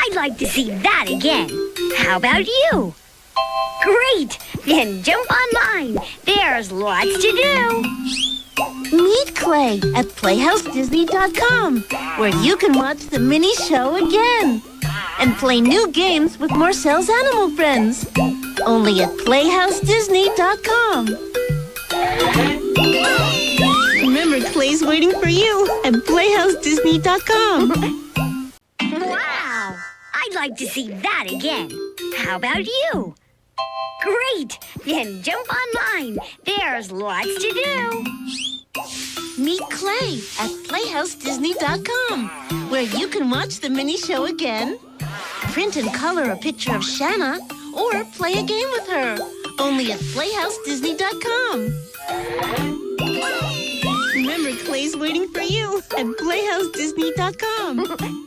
I'd like to see that again. How about you? Great! Then jump online. There's lots to do. Meet Clay at PlayhouseDisney.com, where you can watch the mini show again and play new games with Marcel's animal friends. Only at PlayhouseDisney.com. Remember, Clay's waiting for you at PlayhouseDisney.com. Wow! I'd like to see that again. How about you? Great! Then jump online. There's lots to do. Meet Clay at PlayhouseDisney.com, where you can watch the mini show again, print and color a picture of Shanna, or play a game with her. Only at PlayhouseDisney.com. Remember, Clay's waiting for you at PlayhouseDisney.com.